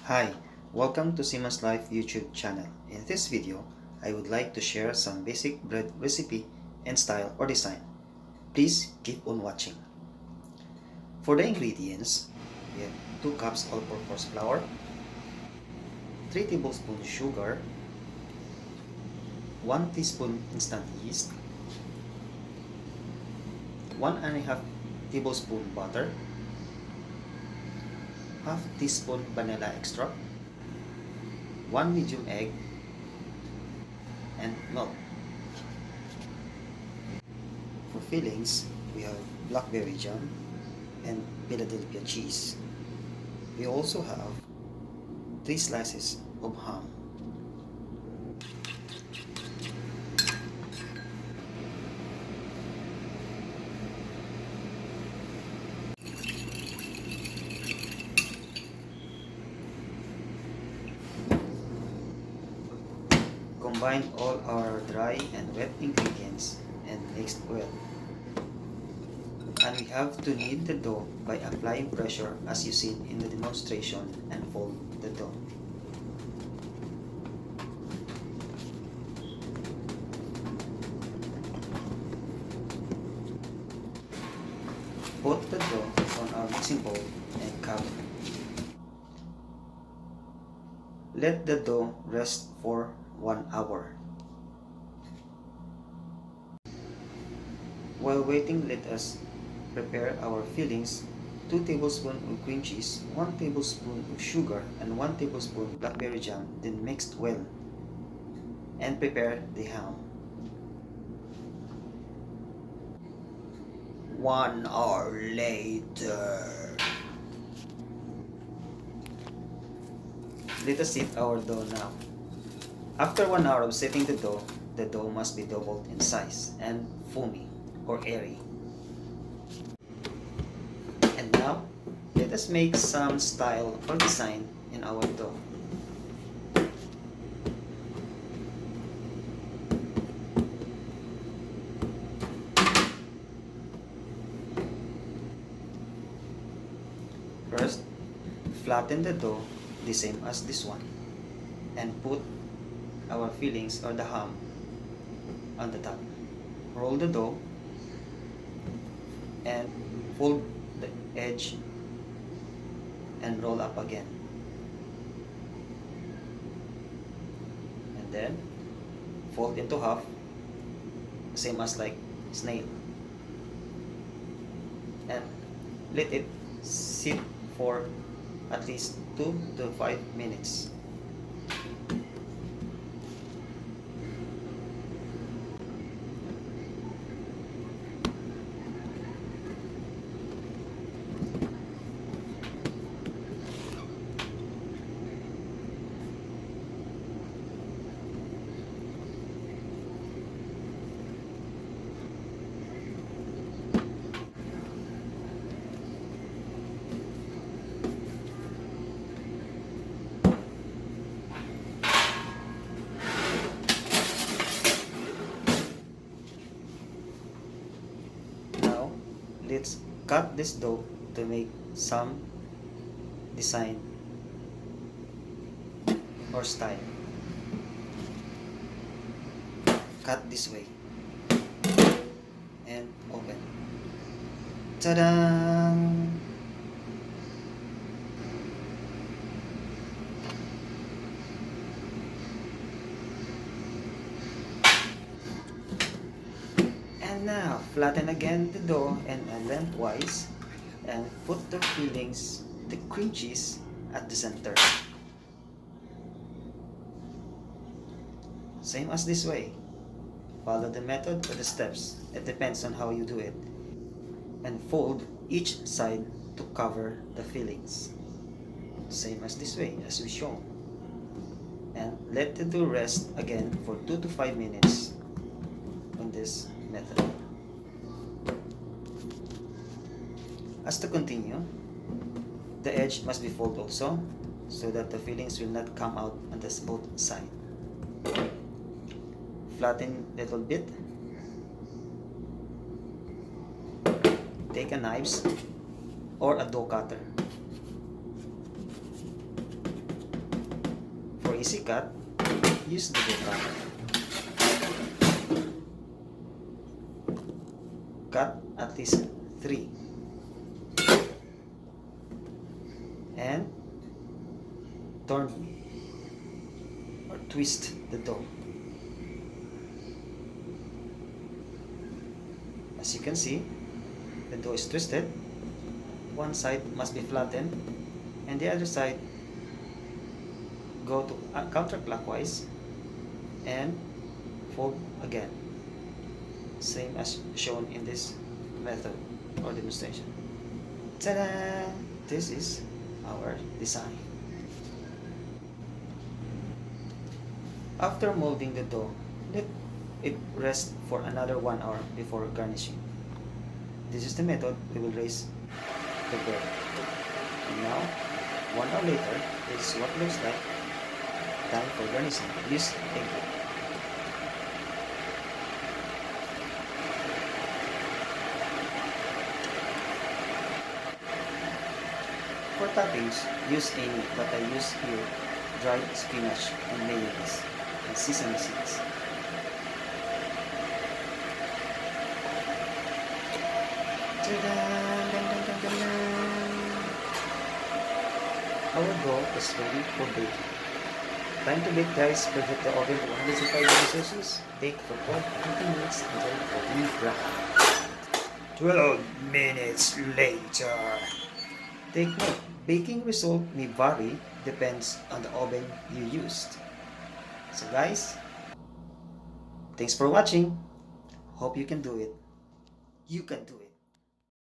Hi, welcome to Seaman's Life YouTube channel. In this video, I would like to share some basic bread recipe and style or design. Please keep on watching. For the ingredients, we have 2 cups all-purpose flour, 3 tablespoons sugar, 1 teaspoon instant yeast, 1.5 tablespoon butter, half teaspoon vanilla extract, 1 medium egg, and milk. For fillings, we have BlackBerry Jam and Philadelphia cheese. We also have 3 slices of ham. Combine all our dry and wet ingredients and mix well. And we have to knead the dough by applying pressure as you see in the demonstration and fold the dough. Put the dough on our mixing bowl and cover. Let the dough rest for 1 hour. While waiting, let us prepare our fillings: 2 tablespoons of cream cheese, 1 tablespoon of sugar, and 1 tablespoon blackberry jam, then mixed well. And prepare the ham. 1 hour later. Let us set our dough now. After 1 hour of setting the dough must be doubled in size and foamy or airy. And now, let us make some style or design in our dough. First, flatten the dough the same as this one and put our fillings or the ham on the top. Roll the dough and fold the edge and roll up again, and then fold into half, same as like snail, and let it sit for at least 2 to 5 minutes. Let's cut this dough to make some design or style. Cut this way and open. Ta-da! Now, flatten again the dough and lengthwise and put the fillings, the cream cheese, at the center. Same as this way. Follow the method or the steps. It depends on how you do it. And fold each side to cover the fillings. Same as this way, as we shown. And let the dough rest again for 2 to 5 minutes on this method. As to continue, the edge must be folded also, so that the fillings will not come out on the both side. Flatten a little bit. Take a knife or a dough cutter easy cut, use the dough cutter. Cut at least 3 and turn or twist the dough. As you can see, the dough is twisted. One side must be flattened and the other side go to counterclockwise and fold again, same as shown in this method or demonstration. Ta-da! This is our design. After molding the dough, let it rest for another 1 hour before garnishing. This is the method we will raise the bread. And now, 1 hour later, this is what it looks like. Time for garnishing. Use egg yolk. For toppings, use any, but I use here dried spinach and mayonnaise and sesame seeds. Our dough is ready for baking. Time to bake, guys. Preheat the oven to 105 degrees Celsius. Bake for 12 to 15 minutes until golden brown. 12 minutes later. Take note, baking result may vary, depends on the oven you used. So guys, thanks for watching. Hope you can do it. You can do it.